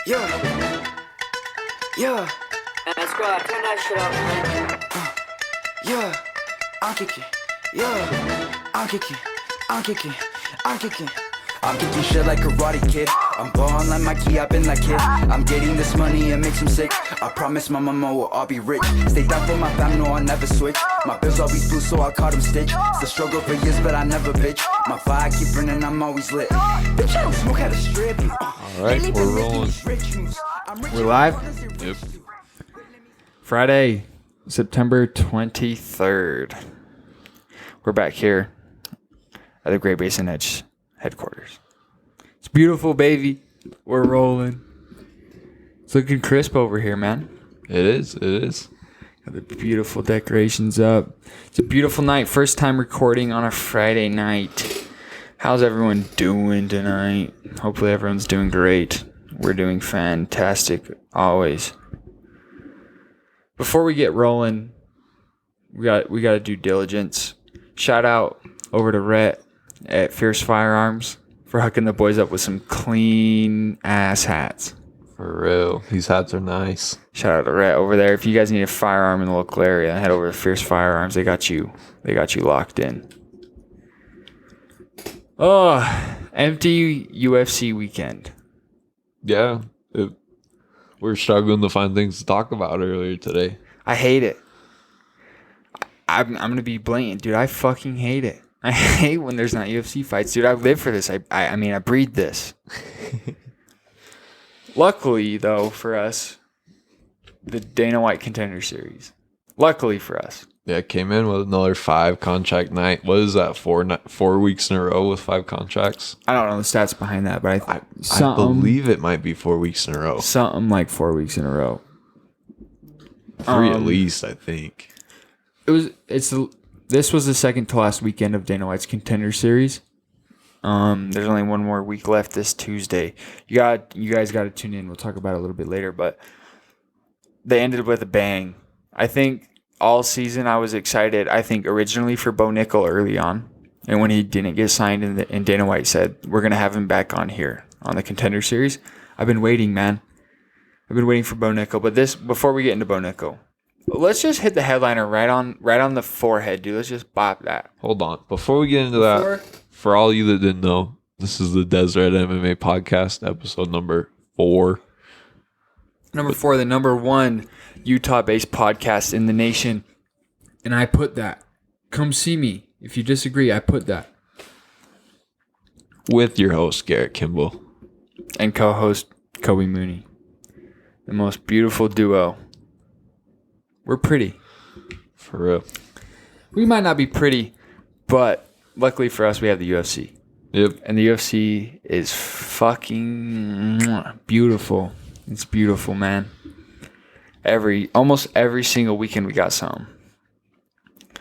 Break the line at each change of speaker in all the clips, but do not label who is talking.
Yeah, yeah,
Let's go. Turn that shit up.
yeah. I'm kicking. Yeah, I'm kicking. I'm kicking. I'm kicking. I'm kicking shit like Karate Kid. I'm ballin' like Mikey, I've been like kid. I'm getting this money and makes them sick. I promise my mama will all be rich. Stay down for my family, no, I'll never switch. My bills always blue, so I call them Stitch. It's a struggle for years, but I never bitch. My fire keep burning, I'm always lit. Bitch, I don't smoke at a strip.
Alright, we're rolling.
We're live?
Yep.
Friday, September 23rd. We're back here at the Great Basin Edge headquarters. It's beautiful, baby. We're rolling. It's looking crisp over here, man.
It is.
Got the beautiful decorations up. It's a beautiful night. First time recording on a Friday night. How's everyone doing tonight? Hopefully everyone's doing great. We're doing fantastic always. Before we get rolling, we got to do diligence. Shout out over to Rhett at Fierce Firearms for hooking the boys up with some clean ass hats.
For real. These hats are nice.
Shout out to Rhett over there. If you guys need a firearm in the local area, head over to Fierce Firearms. They got you locked in. Oh, empty UFC weekend.
Yeah. We're struggling to find things to talk about earlier today.
I hate it. I'm gonna be blatant, dude. I fucking hate it. I hate when there's not UFC fights, dude. I live for this. I mean, I breathe this. Luckily, though, for us, the Dana White Contender Series. Luckily for us.
Yeah, came in with another 5 contract night. What is that, 4 weeks in a row with 5 contracts?
I don't know the stats behind that, but
I believe it might be 4 weeks in a row.
Something like 4 weeks in a row.
3 at least, I think.
This was the second to last weekend of Dana White's Contender Series. There's only one more week left this Tuesday. You guys got to tune in. We'll talk about it a little bit later, but they ended with a bang. I think all season I was excited. I think originally for Bo Nickel early on, and when he didn't get signed, and Dana White said we're gonna have him back on here on the Contender Series. I've been waiting, man. I've been waiting for Bo Nickel. But before we get into Bo Nickel, let's just hit the headliner right on the forehead, dude. Let's just bop that.
Hold on. Before we get into that, for all you that didn't know, this is the Deseret MMA podcast, episode number 4.
Number 4, the number 1 Utah-based podcast in the nation. And I put that. Come see me. If you disagree, I put that.
With your host, Garrett Kimball.
And co-host, Kobe Mooney. The most beautiful duo. We're pretty.
For real.
We might not be pretty, but luckily for us, we have the UFC.
Yep.
And the UFC is fucking beautiful. It's beautiful, man. Almost every single weekend we got something. A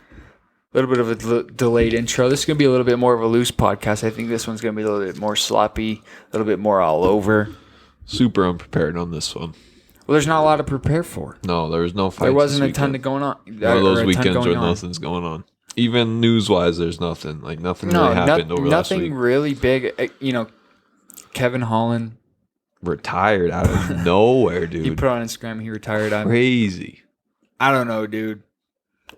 little bit of a delayed intro. This is going to be a little bit more of a loose podcast. I think this one's going to be a little bit more sloppy, a little bit more all over.
Super unprepared on this one.
Well, there's not a lot to prepare for.
No, there was no fights.
There wasn't a ton going on.
One of those weekends where nothing's going on. Even news-wise, there's nothing. Like, nothing really happened over last week.
Nothing really big. Kevin Holland
retired out of nowhere, dude.
He put on Instagram he retired.
Crazy.
I don't know, dude.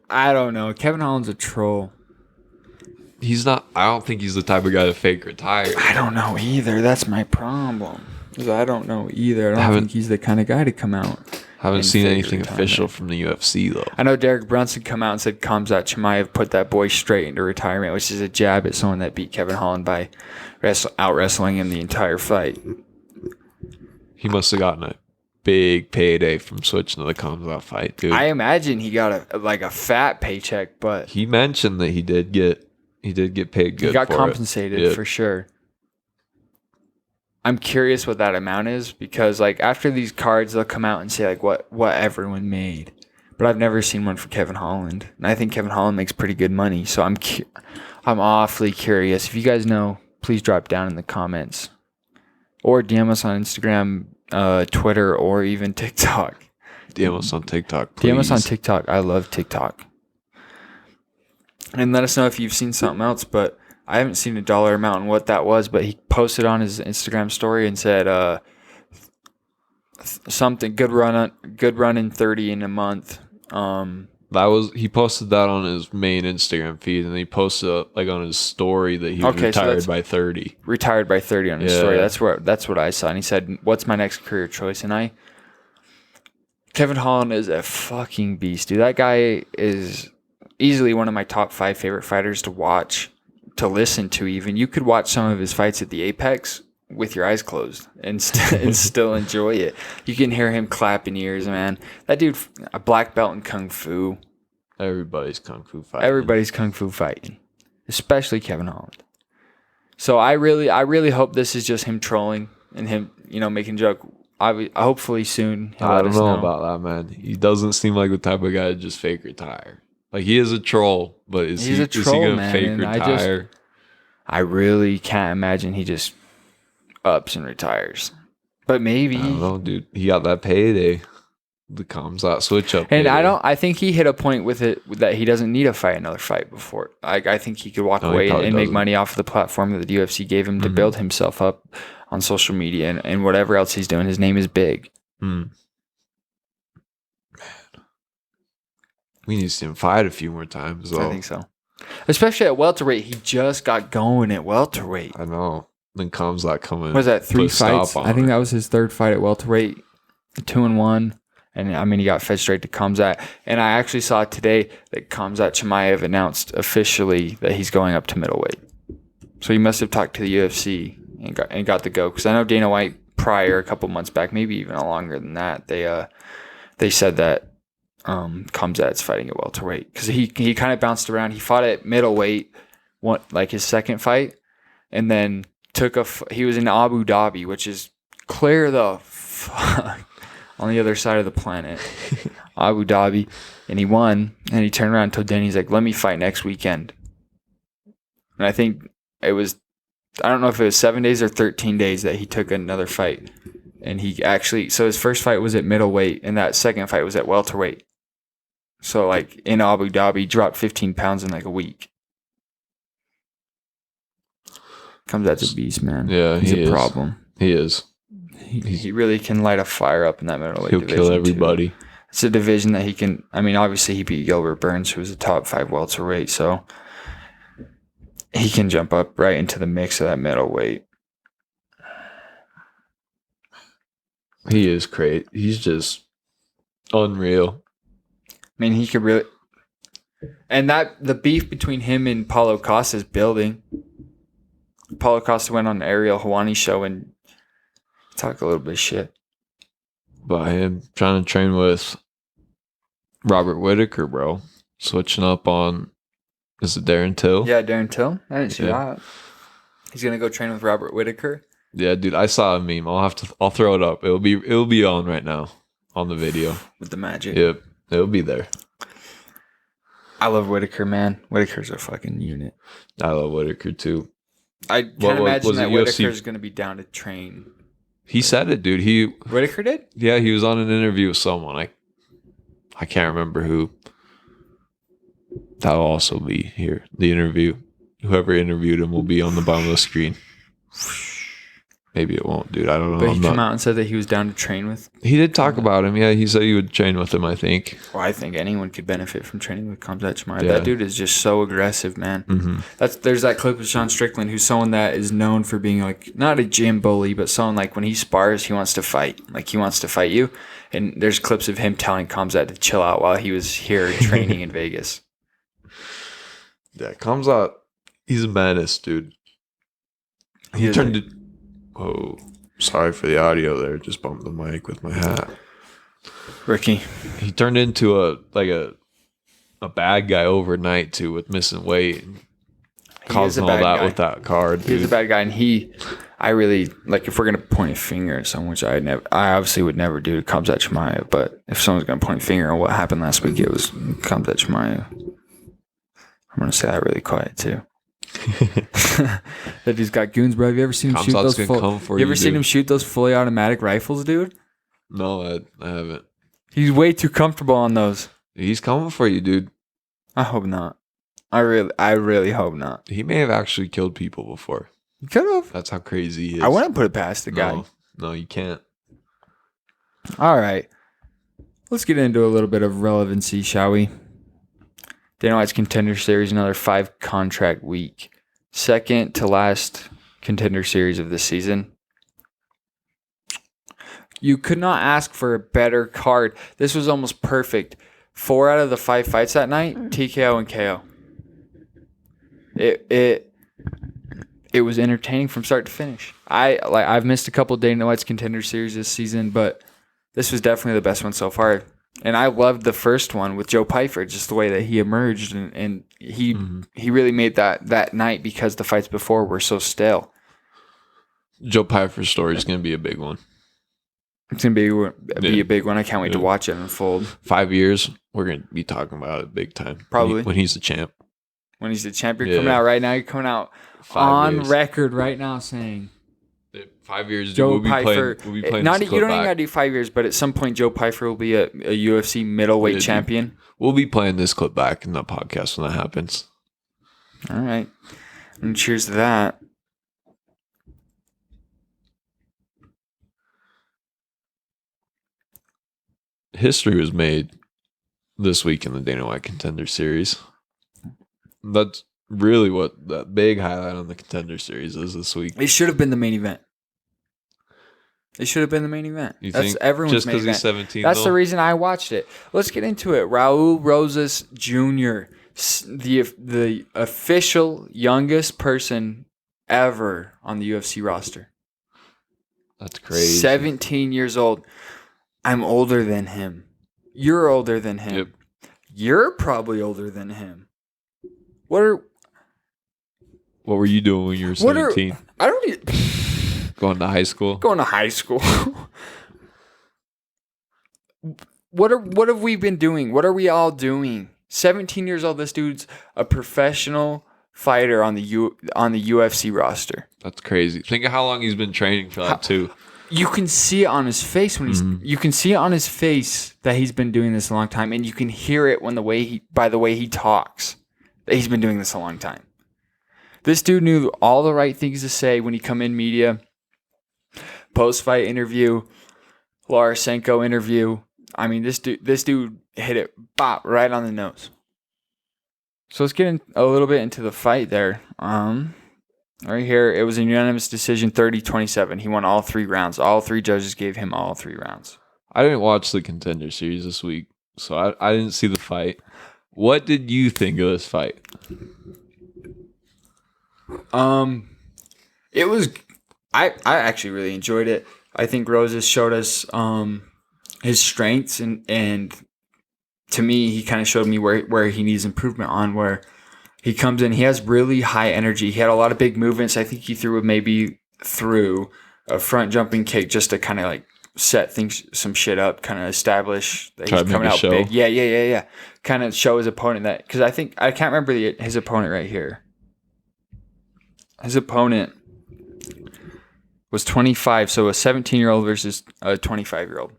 I don't know. Kevin Holland's a troll.
He's not. I don't think he's the type of guy to fake retire.
I don't know either. That's my problem. I don't know either. I don't think he's the kind of guy to come out.
Haven't seen anything official from the UFC, though.
I know Derek Brunson come out and said Khamzat Chimaev put that boy straight into retirement, which is a jab at someone that beat Kevin Holland by out-wrestling him the entire fight.
He must have gotten a big payday from switching to the Khamzat fight, dude.
I imagine he got a fat paycheck, but
he mentioned that he did get paid good.
He got compensated for sure. I'm curious what that amount is because after these cards they'll come out and say what everyone made, but I've never seen one for Kevin Holland, and I think Kevin Holland makes pretty good money. So I'm awfully curious. If you guys know, please drop down in the comments or DM us on Instagram, Twitter, or even TikTok.
DM us on TikTok, please.
DM us on TikTok. I love TikTok. And let us know if you've seen something else, but I haven't seen a dollar amount and what that was, but he posted on his Instagram story and said something good run in 30 in a month.
He posted that on his main Instagram feed, and he posted like on his story that he was retired by 30.
Retired by 30 on his story. That's what I saw. And he said, "What's my next career choice?" And Kevin Holland is a fucking beast, dude. That guy is easily one of my top 5 favorite fighters to watch, to listen to. Even you could watch some of his fights at the Apex with your eyes closed and still enjoy it. You can hear him clapping ears, man. That dude, a black belt in kung fu.
Everybody's kung fu fighting.
Especially Kevin Holland. So I really hope this is just him trolling and him, making a joke. Hopefully soon.
I don't know about that, man. He doesn't seem like the type of guy to just fake retire. Like, he is a troll, but is he going to fake retire?
I really can't imagine he just ups and retires. But maybe.
I don't know, dude. He got that payday. The Kamzat switch up.
And payday. I think he hit a point with it that he doesn't need to fight another fight before. I think he could walk away and make money off of the platform that the UFC gave him to build himself up on social media and whatever else he's doing. His name is big.
Man. We need to see him fight a few more times, though.
I think so. Especially at welterweight. He just got going at welterweight.
I know. Then Kamzat coming.
Was that 3 fights? I think that was his 3rd fight at welterweight. 2-1. And he got fed straight to Kamzat. And I actually saw today that Kamzat Chimaev announced officially that he's going up to middleweight. So he must have talked to the UFC and got the go. Because I know Dana White prior, a couple months back, maybe even longer than that, they said that Kamzat's fighting at welterweight. Because he kind of bounced around. He fought at middleweight, like his 2nd fight, and then he was in Abu Dhabi, which is clear the fuck on the other side of the planet. Abu Dhabi. And he won. And he turned around and told Danny, he's like, "Let me fight next weekend." And I think I don't know if it was 7 days or 13 days that he took another fight. And so his first fight was at middleweight, and that second fight was at welterweight. So, like, in Abu Dhabi, dropped 15 pounds in like a week. Kamzat's a beast, man.
Yeah,
he's a problem.
He is.
He really can light a fire up in that middleweight division.
He'll kill everybody.
Too. It's a division that he can. I mean, obviously he beat Gilbert Burns, who was a top 5 welterweight, so he can jump up right into the mix of that middleweight.
He is great. He's just unreal.
I mean, he could really. And the beef between him and Paulo Costa is building. Paulo Costa went on Ariel Helwani's show and talked a little bit of shit
about him trying to train with Robert Whittaker, bro. Switching up on, is it Darren Till?
Yeah, Darren Till. I didn't see that. He's gonna go train with Robert Whittaker.
Yeah, dude, I saw a meme. I'll throw it up. It'll be on right now on the video
with the magic.
Yep, it'll be there.
I love Whittaker, man. Whittaker's a fucking unit.
I love Whittaker too.
I can't imagine that Whittaker's going to be down to train.
He said it, dude.
Whittaker did?
Yeah, he was on an interview with someone. I can't remember who. That'll also be here. The interview. Whoever interviewed him will be on the bottom of the screen. Maybe it won't, dude. I don't know.
But he came out and said that he was down to train with.
He did talk about him. Yeah, he said he would train with him, I think.
Well, I think anyone could benefit from training with Kamzat Chimaev. Yeah. That dude is just so aggressive, man. Mm-hmm. There's that clip of Sean Strickland, who's someone that is known for being like not a gym bully, but someone like when he spars, he wants to fight. Like he wants to fight you. And there's clips of him telling Kamzat to chill out while he was here training in Vegas.
Yeah, Kamzat, he's a menace, dude. He turned it. Whoa, sorry for the audio there. Just bumped the mic with my hat.
Ricky.
He turned into a bad guy overnight too with missing weight. Causing all that with that card.
He's a bad guy, and I really like if we're gonna point a finger at someone, which I obviously would never do to Kamzat Chimaev, but if someone's gonna point a finger on what happened last week, it was Kamzat Chimaev. I'm gonna say that really quiet too. That dude's got goons, bro. Have you ever seen him shoot those? Seen him shoot those fully automatic rifles, dude?
No, I haven't.
He's way too comfortable on those.
He's coming for you, dude.
I hope not. I really hope not.
He may have actually killed people before.
He could have.
That's how crazy he is.
I wouldn't put it past the guy.
No, you can't.
All right. Let's get into a little bit of relevancy, shall we? Dana White's Contender Series, another 5-contract week. Second to last Contender Series of the season. You could not ask for a better card. This was almost perfect. 4 out of the 5 fights that night, TKO and KO. It was entertaining from start to finish. I've missed a couple of Dana White's Contender Series this season, but this was definitely the best one so far. And I loved the first one with Joe Pyfer, just the way that he emerged, and he really made that night because the fights before were so stale.
Joe Pyfer's story is going to be a big one.
It's going to be a big one. I can't wait to watch it unfold.
5 years, we're going to be talking about it big time.
Probably.
When he's the champ.
When he's the champ, you're coming out right now. You're coming out
5
on
years.
record right now saying
5 years,
Joe
we'll be
Pyfer.
playing
You don't even got to do 5 years, but at some point, Joe Pyfer will be a UFC middleweight champion.
We'll be playing this clip back in the podcast when that happens.
All right. And cheers to that.
History was made this week in the Dana White Contender Series. That's really what that big highlight on the Contender Series is this week.
It should have been the main event. You
You
That's
think
everyone's
just
main
because
event.
he's 17?
That's
though?
the reason I watched it. Let's get into it. Raul Rosas Jr., the official youngest person ever on the UFC roster.
That's crazy.
17 years old. I'm older than him. You're older than him.
Yep.
You're probably older than him. What
What were you doing when you were 17?
I don't even,
Going to high school?
going to high school. What have we been doing? What are we all doing? 17 years old. This dude's a professional fighter on the UFC roster.
That's crazy. Think of how long he's been training for that too.
You can see it on his face when you can see it on his face that he's been doing this a long time, and you can hear it by the way he talks that he's been doing this a long time. This dude knew all the right things to say when he come in media, post-fight interview, Larasenko interview. I mean, this dude hit it right on the nose. So let's get a little bit into the fight there. Right here, it was a unanimous decision, 30-27. He won all 3 rounds. All 3 judges gave him all 3 rounds.
I didn't watch the Contender Series this week, so I didn't see the fight. What did you think of this fight?
It was. I actually really enjoyed it. I think Roses showed us his strengths, and to me, he kind of showed me where he needs improvement on. Where he comes in, he has really high energy. He had a lot of big movements. I think he threw a front jumping kick just to kind of like set some shit up, kind of establish that he's coming out big. Yeah. Kind of show his opponent that, because I can't remember his opponent right here. His opponent was 25, so a 17-year-old versus a 25-year-old.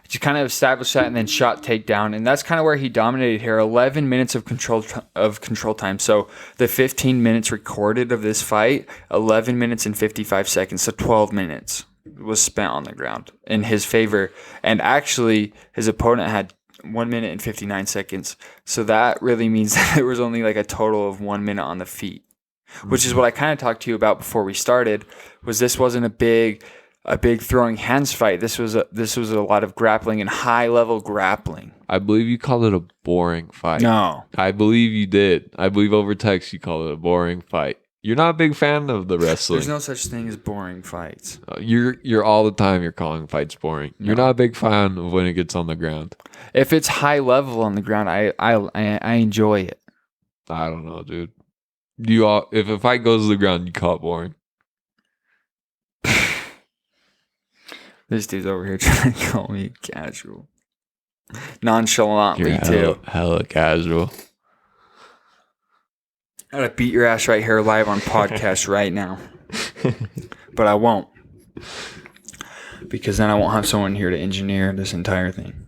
Just kind of established that and then shot takedown, and that's kind of where he dominated here. 11 minutes of control time. So the 15 minutes recorded of this fight, 11 minutes and 55 seconds, so 12 minutes was spent on the ground in his favor. And actually, his opponent had 1 minute and 59 seconds. So that really means that there was only like a total of 1 minute on the feet, which is what I kind of talked to you about before we started. Was this wasn't a big throwing hands fight. This was a lot of grappling and high level grappling.
I believe you called it a boring fight.
No,
I believe you did. I believe over text you called it a boring fight. You're not a big fan of the wrestling.
there's no such thing as boring fights.
You're all the time you're calling fights boring. You're not a big fan of when it gets on the ground.
If it's high level on the ground, I enjoy it.
I don't know, dude. If a fight goes to the ground, you call it boring.
This dude's over here trying to call me casual. Nonchalantly,
You're
too.
hella casual.
I gotta beat your ass right here live on podcast right now. But I won't. Because then I won't have someone here to engineer this entire thing.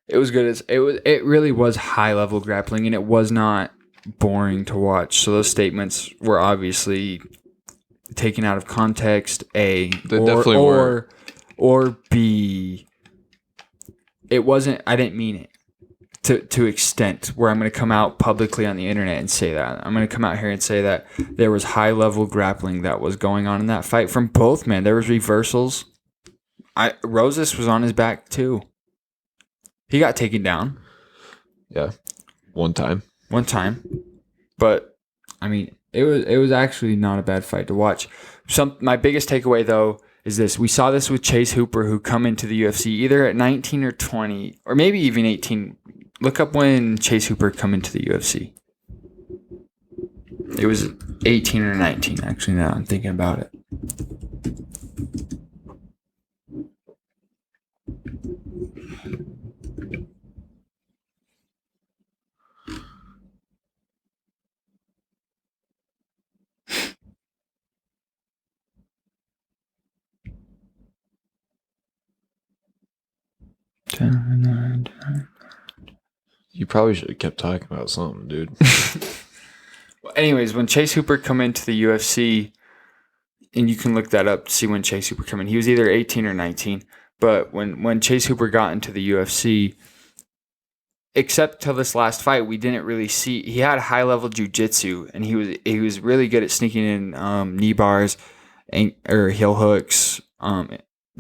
It was good. It really was high level grappling, and it was not boring to watch. So those statements were obviously taken out of context, A,
They definitely were.
or B, it wasn't, I didn't mean it to extent where I'm going to come out publicly on the internet and say that. I'm going to come out here and say that there was high-level grappling that was going on in that fight from both men. There was reversals. Rosas was on his back too. He got taken down.
Yeah. One time.
But I mean, it was actually not a bad fight to watch. My biggest takeaway though is this. We saw this with Chase Hooper, who come into the UFC either at 19 or 20 or maybe even 18. Look up when Chase Hooper come into the UFC. It was 18 or 19 actually, now I'm thinking about it.
You probably should have kept talking about something, dude.
Well, anyways, when Chase Hooper come into the UFC, and you can look that up to see when Chase Hooper come in, he was either 18 or 19. But when Chase Hooper got into the UFC, except till this last fight, we didn't really see. He had high level jiu-jitsu, and he was really good at sneaking in knee bars, or heel hooks,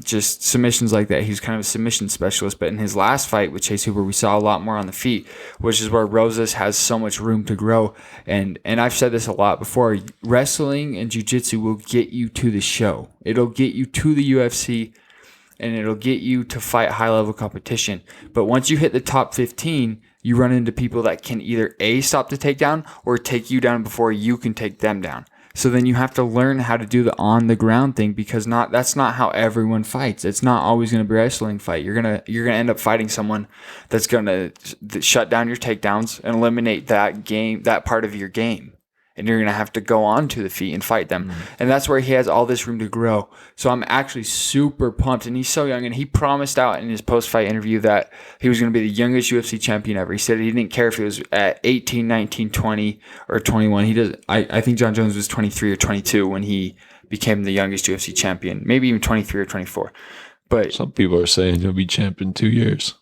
just submissions like that. He was kind of a submission specialist. But in his last fight with Chase Hooper, we saw a lot more on the feet, which is where Rosas has so much room to grow. And I've said this a lot before. Wrestling and jiu-jitsu will get you to the show. It'll get you to the UFC, and it'll get you to fight high-level competition. But once you hit the top 15, you run into people that can either A, stop the takedown, or take you down before you can take them down. So then you have to learn how to do the on-the-ground thing, because that's not how everyone fights. It's not always going to be a wrestling fight. You're gonna end up fighting someone that's going to shut down your takedowns and eliminate that part of your game. And you're going to have to go onto the feet and fight them. And that's where he has all this room to grow. So I'm actually super pumped. And he's so young. And he promised out in his post-fight interview that he was going to be the youngest UFC champion ever. He said he didn't care if he was at 18, 19, 20, or 21. I think John Jones was 23 or 22 when he became the youngest UFC champion. Maybe even 23 or 24. But
some people are saying he'll be champion in 2 years.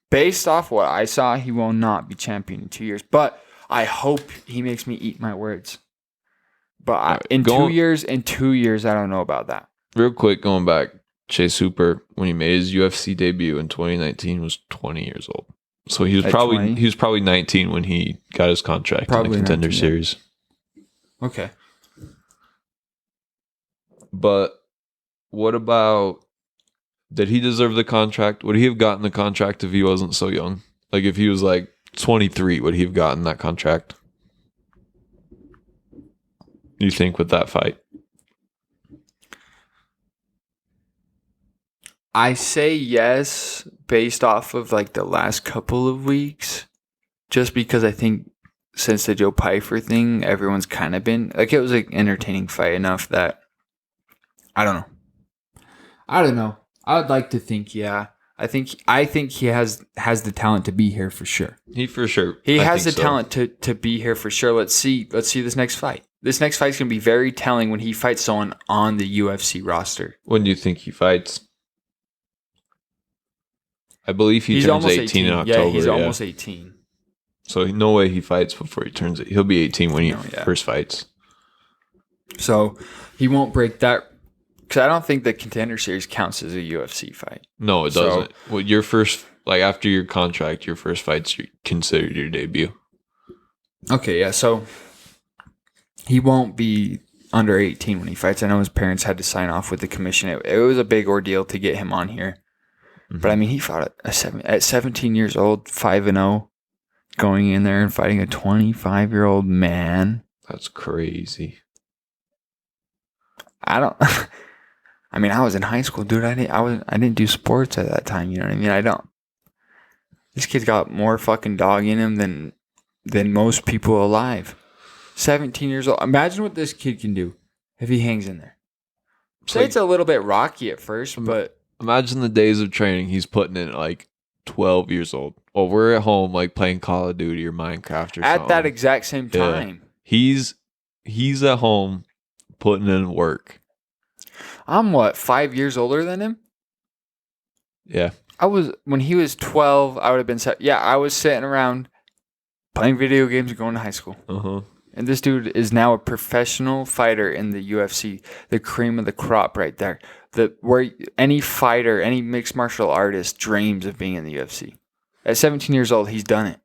Based off what I saw, he will not be champion in 2 years. But I hope he makes me eat my words. But in 2 years, I don't know about that.
Real quick, going back, Chase Hooper, when he made his UFC debut in 2019, was 20 years old. So he was probably 19 when he got his contract in the Contender
19,
series.
Yeah. Okay.
But what about, did he deserve the contract? Would he have gotten the contract if he wasn't so young? Like if he was like 23, would he have gotten that contract? You think with that fight?
I say yes based off of like the last couple of weeks, just because I think since the Joe Pyfer thing, everyone's kind of been like, it was an entertaining fight enough that I don't know. I would like to think, yeah. I think he has the talent to be here for sure.
He for sure.
He has the talent to be here for sure. Let's see this next fight. This next fight is going to be very telling when he fights someone on the UFC roster.
When do you think he fights? I believe he turns 18 in October.
Yeah, he's almost 18.
So no way he fights before he turns it. He'll be 18 when he first fights.
So he won't break that. Because I don't think the Contender Series counts as a UFC fight.
No, it doesn't. Well, your first, like after your contract, your first fight's considered your debut.
Okay, yeah. So he won't be under 18 when he fights. I know his parents had to sign off with the commission. It was a big ordeal to get him on here. Mm-hmm. But I mean, he fought at 17 years old, 5-0, going in there and fighting a 25-year-old man.
That's crazy.
I mean, I was in high school, dude. I didn't do sports at that time. You know what I mean? This kid's got more fucking dog in him than most people alive. 17 years old. Imagine what this kid can do if he hangs in there. It's a little bit rocky at first, but
imagine the days of training he's putting in at like 12 years old. Well, we're at home like playing Call of Duty or Minecraft or something.
At that exact same time.
Yeah. He's at home putting in work.
I'm 5 years older than him?
Yeah.
When he was 12, I would have been I was sitting around playing video games and going to high school.
Uh-huh.
And this dude is now a professional fighter in the UFC, the cream of the crop right there. Where any fighter, any mixed martial artist dreams of being in the UFC. At 17 years old, he's done it.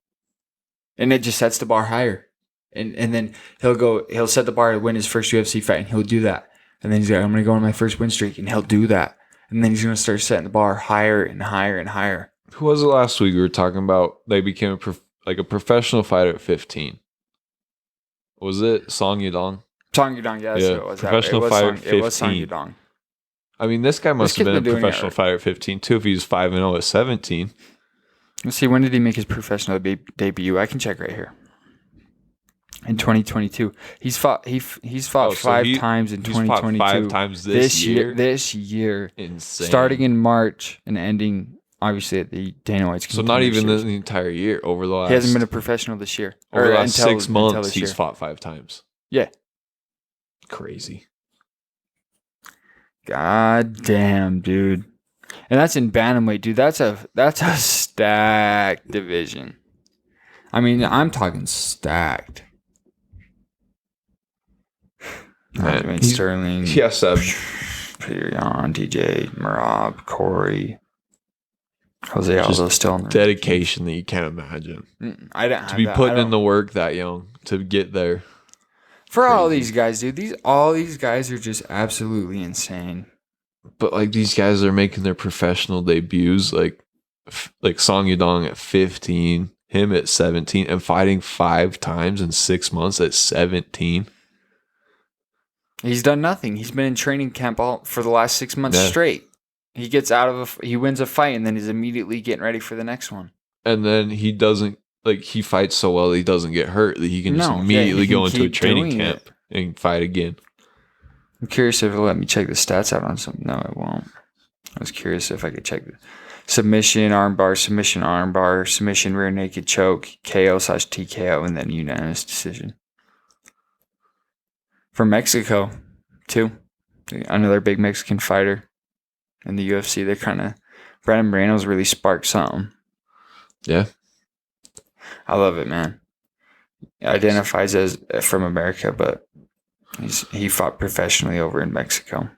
And it just sets the bar higher. And then he'll set the bar to win his first UFC fight, and he'll do that. And then he's like, I'm going to go on my first win streak, and he'll do that. And then he's going to start setting the bar higher and higher and higher.
Who was it last week we were talking about? They became a professional fighter at 15. Was it Song Yadong?
Song Yadong, yes.
Yeah,
It was
professional fighter at 15.
It was Song Yadong.
I mean, this guy must have been a
doing it
professional fighter at 15 too if he was 5-0 at 17.
Let's see, when did he make his professional debut? I can check right here. In 2022, he's fought five times in 2022.
Fought 5 times this year.
This year,
Insane.
starting in March and ending obviously at the Dana White's.
So not even the entire year. Over the last,
he hasn't been a professional this year.
Over the last 6 months, he's fought 5 times.
Yeah,
crazy.
God damn, dude. And that's in bantamweight, dude. That's a stacked division. I mean, I'm talking stacked.
Man,
Sterling.
Yes,
Peter Yan, DJ, Merab, Corey. Jose Aldo's still in there.
Dedication that you can't imagine.
I don't have
to be
that.
putting in the work that young to get there.
For crazy. All these guys, dude. All these guys are just absolutely insane.
But like these guys are making their professional debuts, like Song Yadong at 15, him at 17, and fighting 5 times in 6 months at 17.
He's done nothing. He's been in training camp for the last 6 months straight. He gets he wins a fight, and then he's immediately getting ready for the next one.
And then he doesn't, he fights so well that he doesn't get hurt, that he can just immediately go into a training camp and fight again.
I'm curious if it'll let me check the stats out on something. No, it won't. I was curious if I could check the submission, armbar, submission, rear naked choke, KO/TKO, and then unanimous decision. From Mexico, too. Another big Mexican fighter in the UFC. Brandon Moreno's really sparked something.
Yeah.
I love it, man. He identifies as from America, but he fought professionally over in Mexico.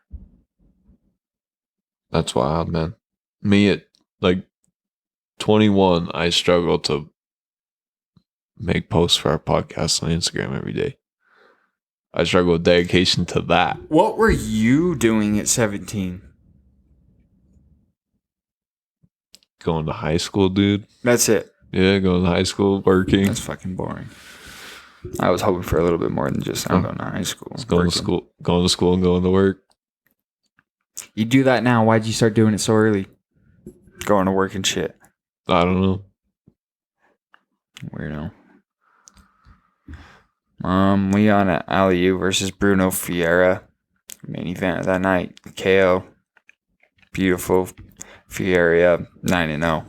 That's wild, man. Me at 21, I struggle to make posts for our podcast on Instagram every day. I struggle with dedication to that.
What were you doing at 17?
Going to high school, dude.
That's it.
Yeah, going to high school, working.
That's fucking boring. I was hoping for a little bit more than just I'm going to high school.
Going to school and going to work.
You do that now. Why'd you start doing it so early? Going to work and shit.
I don't know.
Weirdo. Leon Aliu versus Bruno Ferreira. Main event of that night. KO. Beautiful. Ferreira 9-0.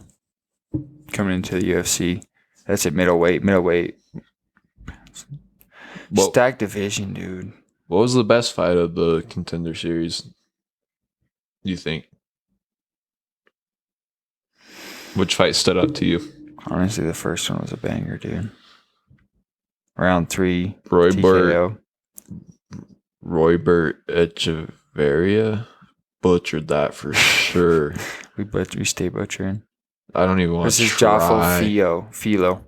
Coming into the UFC. That's at middleweight. Stacked division, dude.
What was the best fight of the Contender series, you think? Which fight stood up to you?
Honestly, the first one was a banger, dude. Round 3.
Roybert Echeverria butchered that for sure.
we stay butchering.
I don't even want to try.
This is Joffo Filo.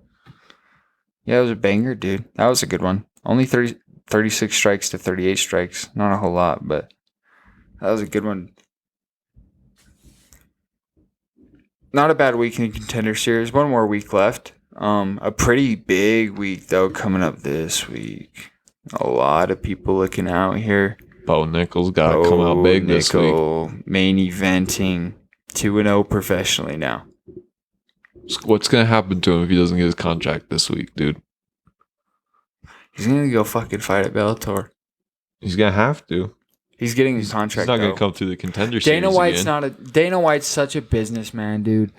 Yeah, it was a banger, dude. That was a good one. Only 36 strikes to 38 strikes. Not a whole lot, but that was a good one. Not a bad week in the Contender series. One more week left. A pretty big week, though, coming up this week. A lot of people looking out here.
Bo Nichols got to come out big this week.
Main eventing 2-0 professionally now.
What's going to happen to him if he doesn't get his contract this week, dude?
He's going to go fucking fight at Bellator.
He's going to have to.
He's getting his contract.
He's not going to come through the Contender series
Dana White's such a businessman, dude.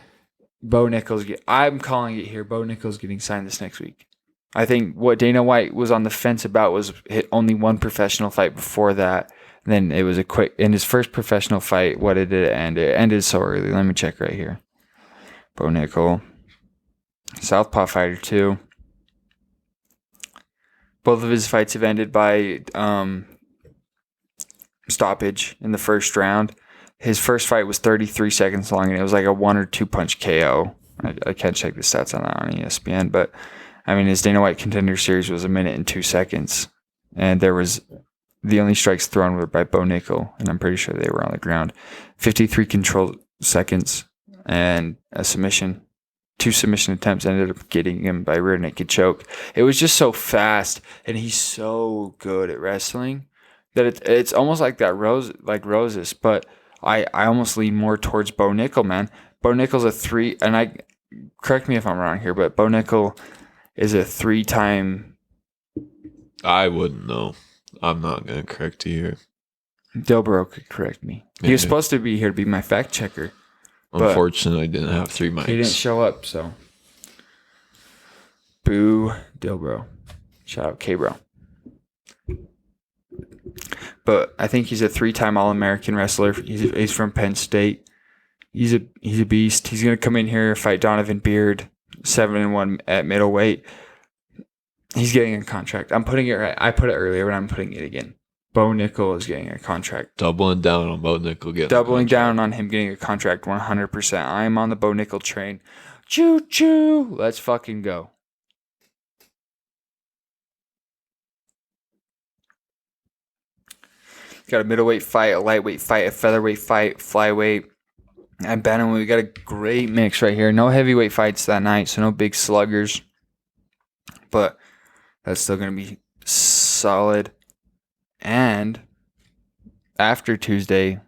Bo Nichols, I'm calling it here. Bo Nichols getting signed this next week. I think what Dana White was on the fence about was hit only one professional fight before that. Then it was a quick in his first professional fight. What did it end? It ended so early. Let me check right here. Bo Nickel, Southpaw fighter too. Both of his fights have ended by stoppage in the first round. His first fight was 33 seconds long, and it was like a 1 or 2 punch KO. I can't check the stats on that on ESPN, but I mean, his Dana White Contender Series was 1 minute and 2 seconds, and there was the only strikes thrown were by Bo Nickel, and I'm pretty sure they were on the ground. 53 control seconds and a submission. 2 submission attempts ended up getting him by rear naked choke. It was just so fast, and he's so good at wrestling that it's almost like that Rosas, but I almost lean more towards Bo Nickel, man. Bo Nickel's a 3, and correct me if I'm wrong here, but Bo Nickel is a 3-time.
I wouldn't know. I'm not going to correct you here.
Dilbro could correct me. He was supposed to be here to be my fact checker.
Unfortunately, I didn't have 3 mics.
He didn't show up, so. Boo Dilbro. Shout out K-Bro. But I think he's a 3-time All-American wrestler. He's from Penn State. He's a beast. He's going to come in here, fight Donovan Beard, 7-1 at middleweight. He's getting a contract. I'm putting it right. I put it earlier, but I'm putting it again. Bo Nickel is getting a contract.
Doubling down on Bo Nickel getting
Doubling down on him getting a contract 100%. I am on the Bo Nickel train. Choo-choo. Let's fucking go. Got a middleweight fight, a lightweight fight, a featherweight fight, flyweight, and bantamweight. We got a great mix right here. No heavyweight fights that night, so no big sluggers. But that's still going to be solid. And after Tuesday,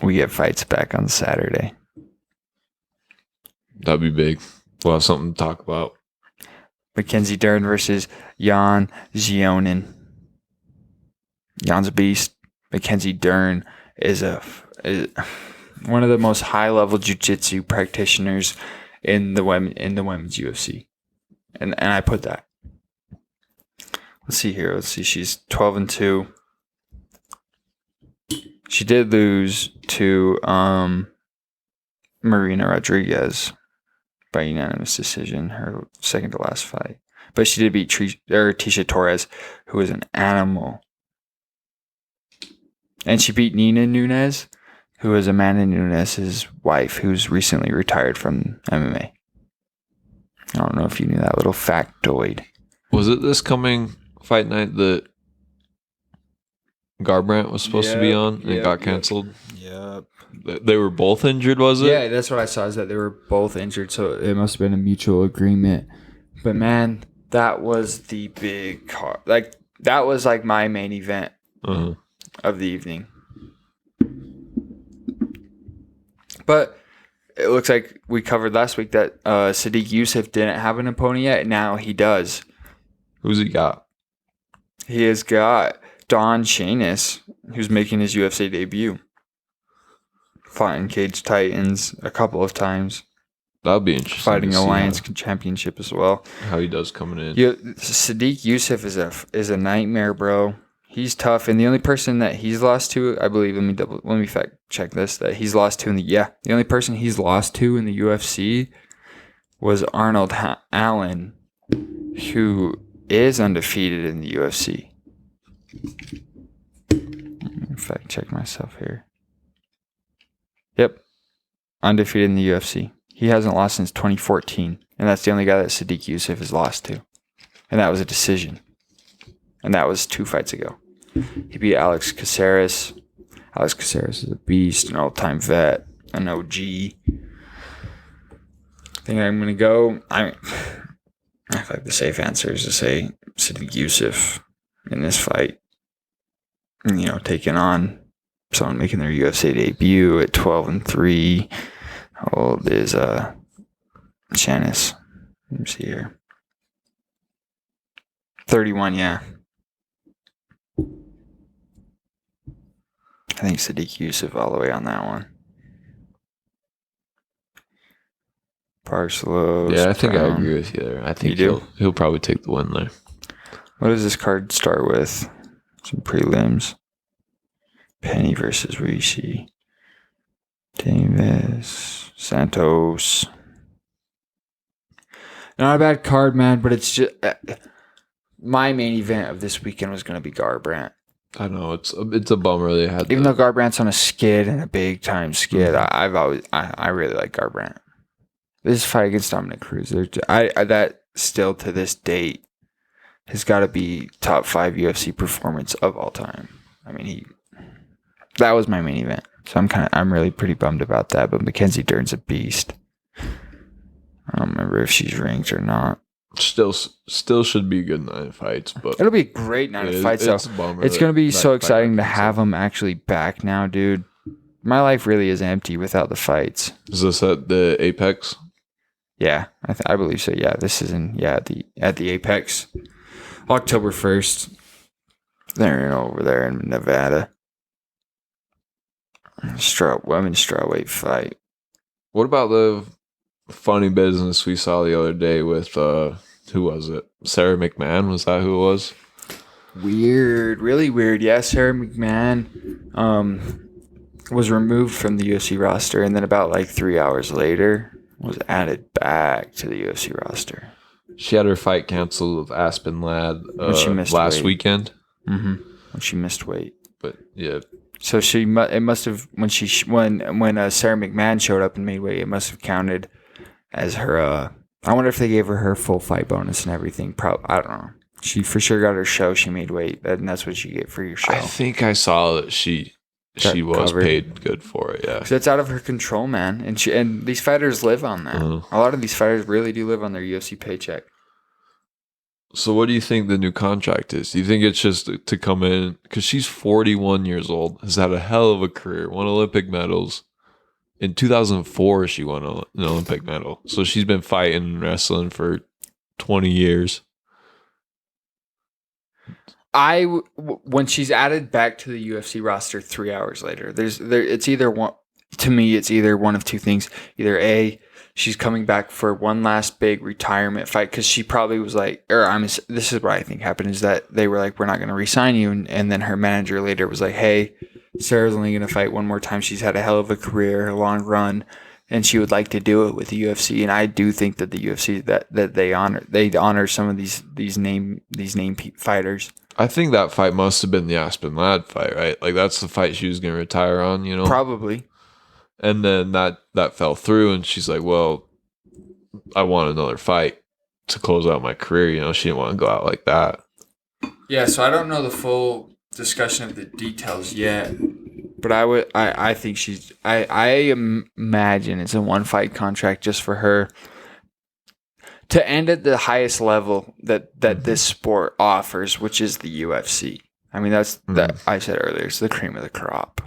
we get fights back on Saturday.
That'd be big. We'll have something to talk about.
Mackenzie Dern versus Jan Zionin. Jan's a beast. Mackenzie Dern is one of the most high-level jiu-jitsu practitioners in the women's UFC. And I put that. Let's see here. Let's see. She's 12-2. She did lose to Marina Rodriguez by unanimous decision, her second to last fight. But she did beat Tisha Torres, who was an animal. And she beat Nina Nunes, who is Amanda Nunes' wife, who's recently retired from MMA. I don't know if you knew that little factoid.
Was it this coming fight night that Garbrandt was supposed to be on and it got canceled?
Yep.
They were both injured, was it?
Yeah, that's what I saw, is that they were both injured, so it must have been a mutual agreement. But man, that was the big card. Like, that was like my main event of the evening. But it looks like we covered last week that Sadiq Youssef didn't have an opponent yet. Now he does.
Who's he got?
He has got Don Shanis, who's making his UFC debut. Fought in Cage Titans a couple of times.
That'll be interesting.
Fighting Alliance Championship as well.
How he does coming in.
Sadiq Youssef is a nightmare, bro. He's tough, and the only person that he's lost to, I believe, let me fact check this, that he's lost to the only person he's lost to in the UFC was Arnold Allen, who is undefeated in the UFC. Let me fact check myself here. Yep, undefeated in the UFC. He hasn't lost since 2014, and that's the only guy that Sadiq Youssef has lost to, and that was a decision. And that was 2 fights ago. He beat Alex Caceres. Alex Caceres is a beast, an all-time vet, an OG. I think I'm going to go. I feel like the safe answer is to say Sadiq Youssef in this fight. You know, taking on someone making their UFC debut at 12-3. How old is Shanis? Let me see here. 31, yeah. I think Sadiq Youssef all the way on that one. Parcelos.
Yeah, I think I
Brown.
agree with you there. I think
You do?
he'll probably take the win there.
What does this card start with? Some prelims. Penny versus Rishi. Davis. Santos. Not a bad card, man, but it's just... my main event of this weekend was going to be Garbrandt.
I know it's a bummer they had.
Even though Garbrandt's on a skid and a big time skid,
Mm-hmm.
I really like Garbrandt. This fight against Dominic Cruz, that still to this date has got to be top 5 UFC performance of all time. I mean, that was my main event, so I'm really pretty bummed about that. But Mackenzie Dern's a beast. I don't remember if she's ranked or not.
Still should be good 9 fights, but
It'll be a great 9 fights. So
it's a bummer.
It's going to be
that
so
fight
exciting to
got
have
canceled.
them actually back now, dude. My life really is empty without the fights.
Is this at the Apex?
Yeah, I believe so. Yeah, this is at the Apex, October 1st. They're over there in Nevada. Women's strawweight fight.
What about the funny business we saw the other day with who was it? Sarah McMann, was that who it was?
Weird, really weird. Yeah, Sarah McMann was removed from the UFC roster, and then about like 3 hours later was added back to the UFC roster.
She had her fight canceled with Aspen Ladd
she missed
last
weight.
weekend.
Mm-hmm. When she missed weight.
But yeah,
So it must have when Sarah McMann showed up and made weight, it must have counted as her. I wonder if they gave her full fight bonus and everything. I don't know. She for sure got her show. She made weight, and that's what you get for your show.
I think I saw that she was
covered.
paid good for it. Yeah.
So it's out of her control, man. And these fighters live on that.
Uh-huh.
A lot of these fighters really do live on their UFC paycheck.
So what do you think the new contract is? Do you think it's just to come in because she's 41 years old, has had a hell of a career, won Olympic medals. In 2004, she won an Olympic medal. So she's been fighting and wrestling for 20 years.
When she's added back to the UFC roster 3 hours later, it's either one. To me, it's either one of two things. Either A, she's coming back for one last big retirement fight because she probably was like, this is what I think happened is that they were like, we're not going to re-sign you. And then her manager later was like, hey, Sarah's only going to fight one more time. She's had a hell of a career, a long run, and she would like to do it with the UFC. And I do think that the UFC that they honor some of these name fighters.
I think that fight must have been the Aspen Ladd fight, right? Like that's the fight she was going to retire on, you know?
Probably.
And then that fell through, and she's like, well, I want another fight to close out my career. You know, she didn't want to go out like that.
Yeah, so I don't know the full discussion of the details yet, but I think I imagine it's a 1-fight contract just for her to end at the highest level that this sport offers, which is the UFC. I mean, that I said earlier, it's the cream of the crop.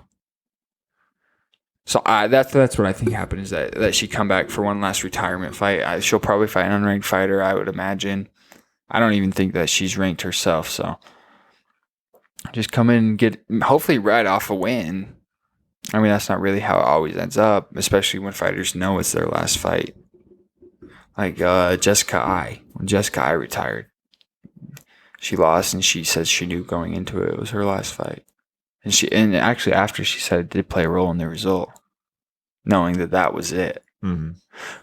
So that's what I think happened is that she come back for one last retirement fight. She'll probably fight an unranked fighter, I would imagine. I don't even think that she's ranked herself. So just come in and get hopefully right off a win. I mean, that's not really how it always ends up, especially when fighters know it's their last fight. Like Jessica I. When Jessica I retired, she lost and she said she knew going into it was her last fight. And actually after she said it did play a role in the result, knowing that was it.
Mm-hmm.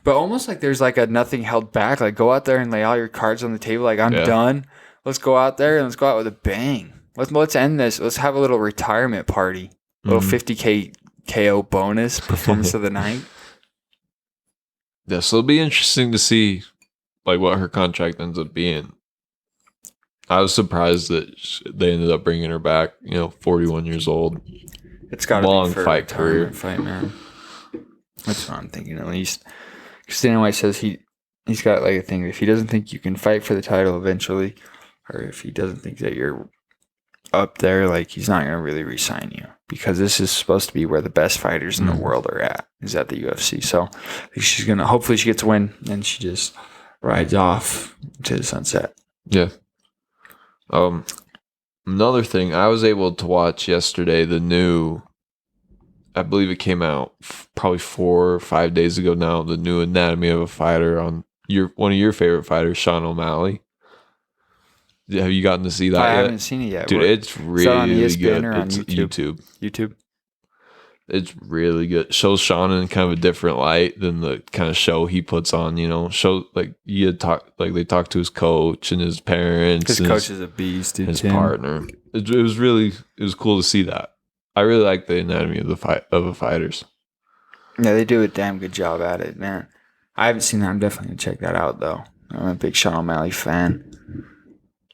But almost like there's like a nothing held back. Like go out there and lay all your cards on the table. Like I'm done. Let's go out there and let's go out with a bang. Let's end this. Let's have a little retirement party. A little 50K KO bonus performance of the night.
Yeah, so it'll be interesting to see like what her contract ends up being. I was surprised that they ended up bringing her back. 41 years old.
It's got a
long fight career.
Fight, man. That's what I'm thinking at least. Because Dana White says he's got like a thing. If he doesn't think you can fight for the title eventually, or if he doesn't think that you're up there, like he's not gonna really re-sign you because this is supposed to be where the best fighters in the world are at. Is at the UFC. So I think she's gonna. Hopefully, she gets a win and she just rides off to the sunset.
Yeah. Another thing, I was able to watch yesterday the new I believe it came out probably 4 or 5 days ago now. The new Anatomy of a Fighter on one of your favorite fighters, Sean O'Malley. Have you gotten to see that
I
yet?
haven't seen it yet.
Dude, it's really good.
Or on
It's
YouTube? YouTube.
It's really good. Shows Sean in kind of a different light than the kind of show he puts on. Show like they talk to his coach and his parents.
His coach is a beast, dude.
His partner. It was cool to see that. I really like the Anatomy of the Fighters.
Yeah, they do a damn good job at it, man. I haven't seen that. I'm definitely gonna check that out though. I'm a big Sean O'Malley fan.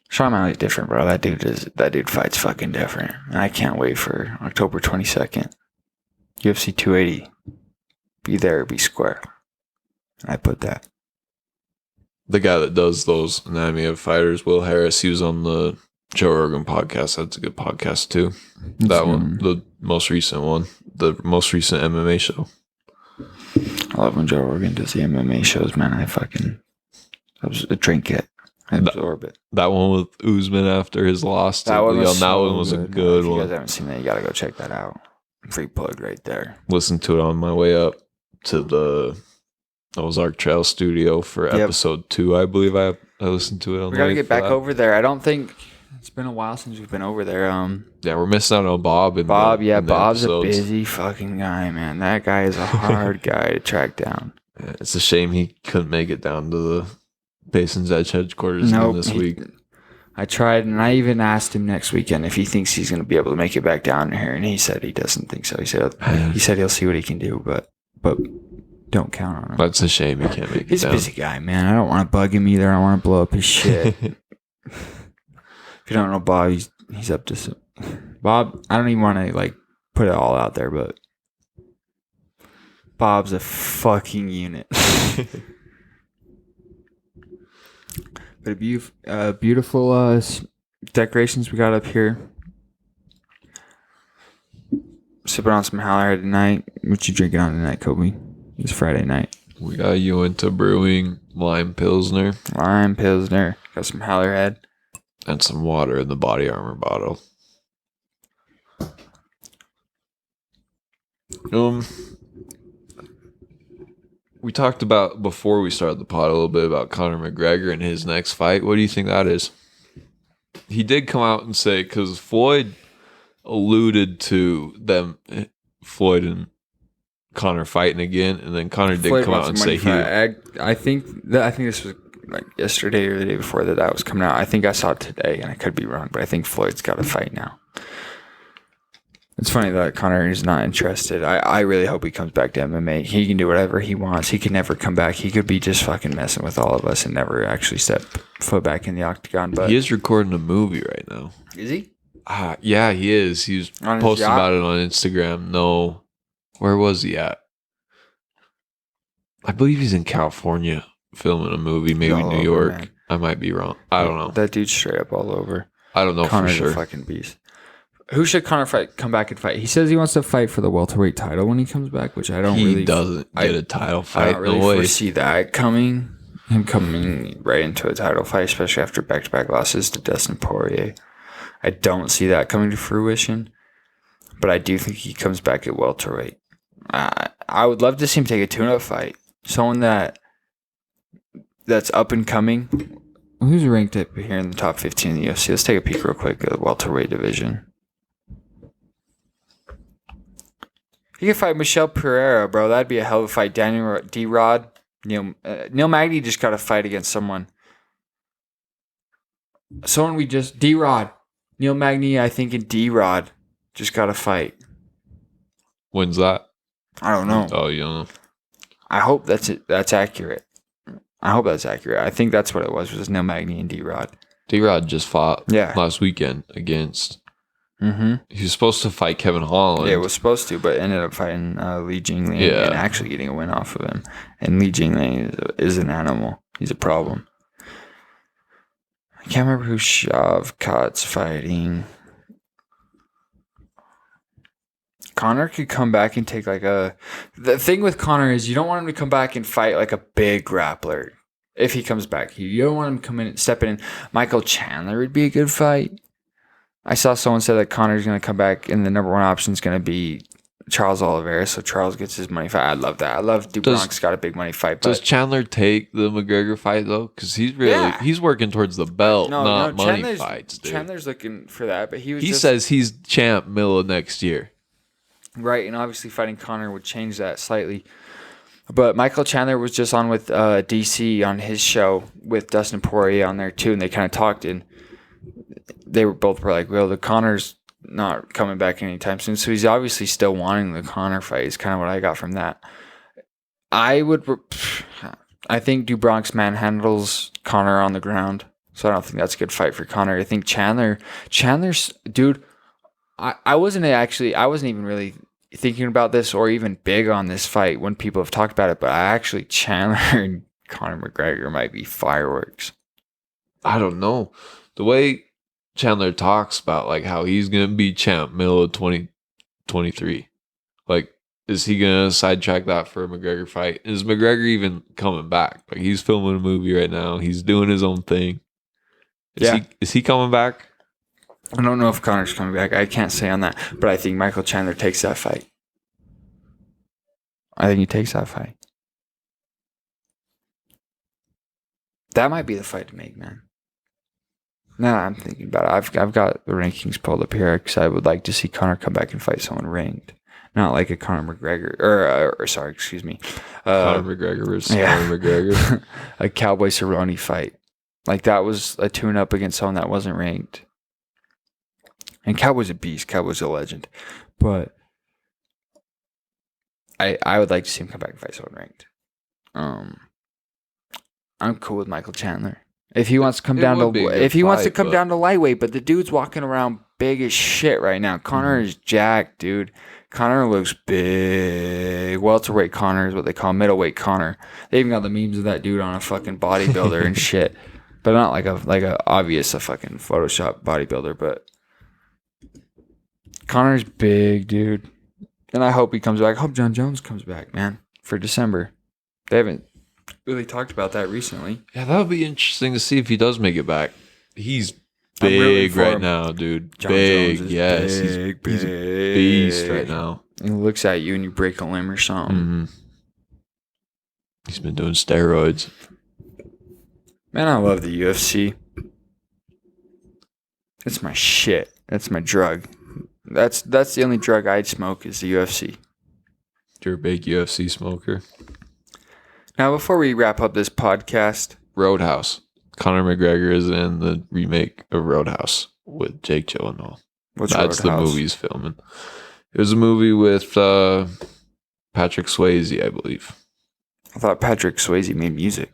Sean O'Malley's different, bro. That dude fights fucking different. And I can't wait for October 22nd. UFC 280. Be there or be square. I put that.
The guy that does those Anatomy of Fighters, Will Harris, he was on the Joe Rogan podcast. That's a good podcast too. That one, the most recent one, the most recent MMA show.
I love when Joe Rogan does the MMA shows, man. I drink it. I absorb it.
That one with Usman after his loss.
That one was
a good
one. If you
one.
guys haven't seen that, you gotta go check that out. Free plug right there.
Listen to it on my way up to the Ozark Trail Studio for episode 2. I believe I listened to it on
We
the way
gotta get back
that.
over there. I don't think it's been a while since we've been over there.
Yeah, we're missing out on Bob.
Bob's a busy fucking guy, man. That guy is a hard guy to track down.
Yeah, it's a shame he couldn't make it down to the Basin's Edge headquarters this week.
I tried, and I even asked him next weekend if he thinks he's going to be able to make it back down here, and he said he doesn't think so. He said he'll see what he can do, but don't count on him.
That's a shame he can't make it
He's
down.
a busy guy, man. I don't want to bug him either. I don't want to blow up his shit. If you don't know Bob, he's up to some. Bob, I don't even want to put it all out there, but Bob's a fucking unit. But beautiful decorations we got up here. Sipping on some Hallerhead tonight. What you drinking on tonight, Kobe? It's Friday night.
We got Uinta Brewing Lime Pilsner.
Got some Hallerhead.
And some water in the Body Armor bottle. We talked about, before we started the pod, a little bit about Conor McGregor and his next fight. What do you think that is? He did come out and say, because Floyd alluded to them, Floyd and Conor fighting again, and then Conor did come out and say
I think this was yesterday or the day before that was coming out. I think I saw it today, and I could be wrong, but I think Floyd's got a fight now. It's funny that Conor is not interested. I really hope he comes back to MMA. He can do whatever he wants. He can never come back. He could be just fucking messing with all of us and never actually step foot back in the octagon. But
he is recording a movie right now.
Is he?
Yeah, he is. He's posting about it on Instagram. No. Where was he at? I believe he's in California filming a movie, maybe New York. Man. I might be wrong. I don't know.
That dude's straight up all over.
I don't know
Conor's
for sure.
A fucking beast. Who should Conor come back and fight? He says he wants to fight for the welterweight title when he comes back, which I don't really...
He doesn't get a title fight.
I don't really foresee that coming. Him coming right into a title fight, especially after back-to-back losses to Dustin Poirier. I don't see that coming to fruition, but I do think he comes back at welterweight. I would love to see him take a tune-up fight. Someone that's up and coming. Who's ranked up here in the top 15 in the UFC? Let's take a peek real quick at the welterweight division. He could fight Michelle Pereira, bro. That'd be a hell of a fight. Daniel D-Rod. Neil Magny just got a fight against someone. D-Rod. Neil Magny, I think, and D-Rod just got a fight.
When's that?
I don't know.
Oh, you don't know.
I hope that's it. That's accurate. I think that's what it was Neil Magny and D-Rod.
D-Rod just fought
last
weekend against...
Mm-hmm.
He was supposed to fight Kevin Holland.
Yeah, it was supposed to, but ended up fighting Li Jingliang and actually getting a win off of him. And Li Jingliang is an animal. He's a problem. I can't remember who Shavkat's fighting. Conor could come back and take The thing with Conor is you don't want him to come back and fight like a big grappler. If he comes back, you don't want him to come in and step in. Michael Chandler would be a good fight. I saw someone say that Conor's going to come back and the number one option is going to be Charles Oliveira, so Charles gets his money fight. I love that. I love DuBronc's got a big money fight. But
Does Chandler take the McGregor fight though? Because
Yeah.
he's working towards the belt, not money
Chandler's,
fights, dude.
Chandler's looking for that, but he
says he's champ middle of next year.
right, and obviously fighting Conor would change that slightly. But Michael Chandler was just on with DC on his show with Dustin Poirier on there too, and they kind of talked, and they were like, well, the Conor's not coming back anytime soon, so he's obviously still wanting the Conor fight is kind of what I got from that. I think DuBronc's manhandles Conor on the ground, so I don't think that's a good fight for Conor. I think Chandler's dude, I wasn't even really thinking about this or even big on this fight when people have talked about it, but Chandler and Conor McGregor might be fireworks.
I don't know. The way Chandler talks about like how he's gonna be champ middle of 2023. Like, is he gonna sidetrack that for a McGregor fight? Is McGregor even coming back? Like, he's filming a movie right now. He's doing his own thing. Is he coming back?
I don't know if Conor's coming back. I can't say on that, but I think Michael Chandler takes that fight. I think he takes that fight. That might be the fight to make, man. Now I'm thinking about it. I've got the rankings pulled up here because I would like to see Conor come back and fight someone ranked, not like a Conor McGregor
Conor McGregor versus Conor McGregor,
a Cowboy Cerrone fight. Like that was a tune-up against someone that wasn't ranked. And Cowboy's a beast. Cowboy's a legend, but I would like to see him come back and fight someone ranked. I'm cool with Michael Chandler. If he wants to come down to lightweight, but the dude's walking around big as shit right now. Conor is jacked, dude. Conor looks big. Welterweight Conor is what they call middleweight Conor. They even got the memes of that dude on a fucking bodybuilder and shit, but not like a obvious fucking Photoshop bodybuilder. But Conor's big, dude, and I hope he comes back. I hope John Jones comes back, man, for December. They haven't really talked about that recently.
Yeah, that would be interesting to see if he does make it back. He's big right now, dude.
John
big,
Jones is
yes.
big,
He's a
big.
beast right now.
He looks at you and you break a limb or something.
Mm-hmm. He's been doing steroids.
Man, I love the UFC. It's my shit. That's my drug. That's the only drug I'd smoke is the UFC.
You're a big UFC smoker.
Now, before we wrap up this podcast,
Roadhouse. Conor McGregor is in the remake of Roadhouse with Jake Gyllenhaal. That's
Roadhouse?
the movie he's filming. It was a movie with Patrick Swayze, I believe.
I thought Patrick Swayze made music.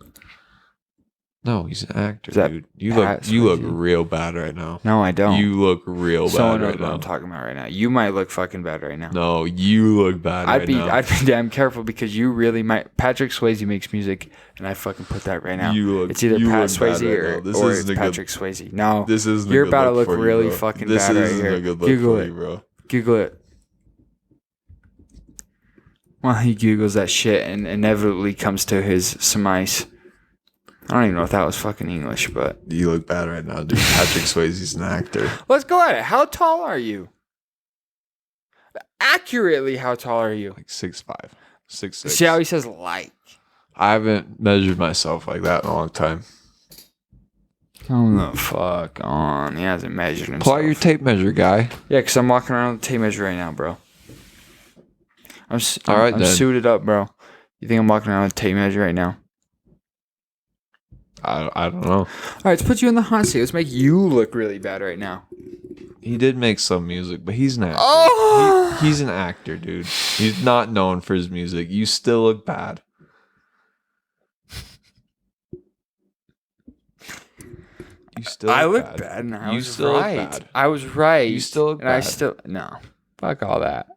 No, he's an actor,
Is that
dude. You
Pat
look
Swayze?
real bad right now.
No, I don't.
You look real
Someone
bad
knows
right
what
now.
I'm talking about right now. You might look fucking bad right now.
No, you look bad right now.
I'd be damn careful because you really might. Patrick Swayze makes music, and I fucking put that right now. It's either Pat Swayze or it's Patrick Swayze. No,
this isn't.
You're about to look really fucking bad right here.
A good look
Google
for
it,
you, bro.
Google it. Well, he Googles that shit and inevitably comes to his surmise. I don't even know if that was fucking English, but
You look bad right now, dude. Patrick Swayze's an actor.
let's go at it. How tall are you? Accurately, how tall are you?
Like 6'5", 6'6".
See how he says like.
I haven't measured myself like that in a long time.
Come the fuck on. He hasn't measured himself.
Pull out your tape measure, guy.
Yeah, because I'm walking around with a tape measure right now, bro. I'm
then.
suited up, bro. You think I'm walking around with a tape measure right now?
I don't know.
All right, let's put you in the hot seat. Let's make you look really bad right now.
He did make some music, but he's an actor.
Oh!
He's an actor, dude. He's not known for his music. You still look bad. You still
I
look
look bad, and I
You
was
still look
right.
bad.
I was right.
You still look
and I
bad.
still no. Fuck all that.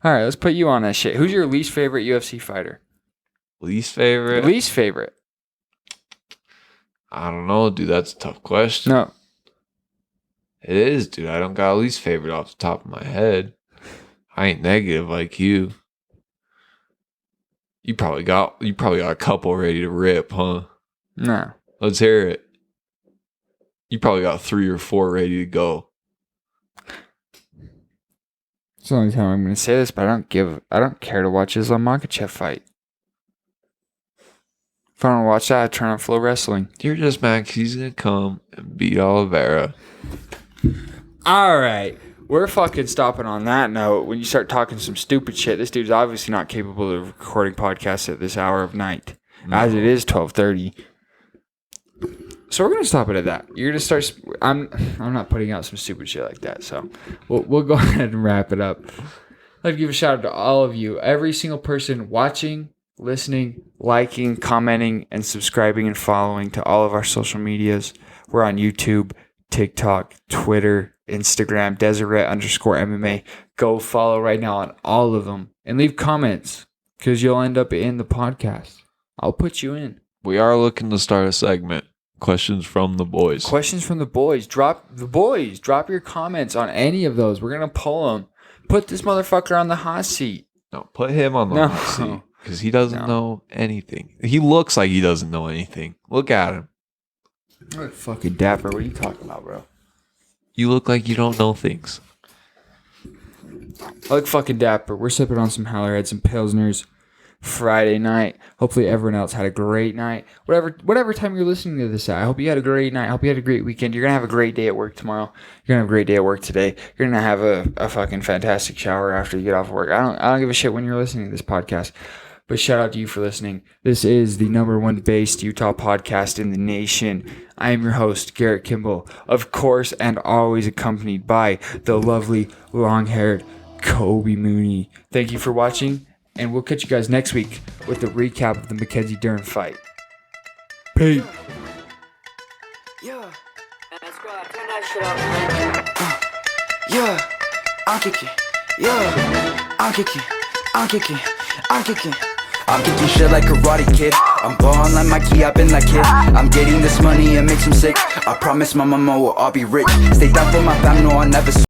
All right, let's put you on that shit. Who's your least favorite UFC fighter?
Least favorite?
Least favorite?
I don't know, dude. That's a tough question.
No.
It is, dude. I don't got a least favorite off the top of my head. I ain't negative like you. You probably got a couple ready to rip, huh?
No.
Let's hear it. You probably got 3 or 4 ready to go.
It's the only time I'm going to say this, but I don't care to watch Islam Makhachev fight. If I don't watch that, I turn on Flow Wrestling.
You're just mad 'cause he's going to come and beat Oliveira.
All right. We're fucking stopping on that note. When you start talking some stupid shit, this dude's obviously not capable of recording podcasts at this hour of night. As it is 12:30. So we're gonna stop it at that. You're gonna start. I'm not putting out some stupid shit like that. So we'll go ahead and wrap it up. I'd like to give a shout out to all of you, every single person watching, listening, liking, commenting, and subscribing and following to all of our social medias. We're on YouTube, TikTok, Twitter, Instagram, Deseret_MMA. Go follow right now on all of them and leave comments because you'll end up in the podcast. I'll put you in.
We are looking to start a segment. Questions from the boys.
Questions from the boys. Drop your comments on any of those. We're going to pull them. Put this motherfucker on the hot seat.
No, put him on the hot seat because he doesn't know anything. He looks like he doesn't know anything. Look at him.
You look fucking dapper. What are you talking about, bro?
You look like you don't know things.
I look fucking dapper. We're sipping on some Hallerheads and Pilsners Friday night. Hopefully everyone else had a great night. Whatever time you're listening to this at, I hope you had a great night. I hope you had a great weekend. You're going to have a great day at work tomorrow. You're going to have a great day at work today. You're going to have a fucking fantastic shower after you get off work. I don't give a shit when you're listening to this podcast. But shout out to you for listening. This is the #1 based Utah podcast in the nation. I am your host, Garrett Kimball. Of course, and always accompanied by the lovely, long-haired Kobe Mooney. Thank you for watching, and we'll catch you guys next week with a recap of the Mackenzie Dern fight. Peace.
Yeah,
That's squad, turn that shit up.
yeah, I'm kicking. Yeah, I'm kicking. I'm kicking. I'm kicking. I'm kicking shit like Karate Kid. I'm ballin' like Mikey, I've been like kid. I'm getting this money, it makes him sick. I promise my mama will all be rich. Stay down for my fam, no, I'll never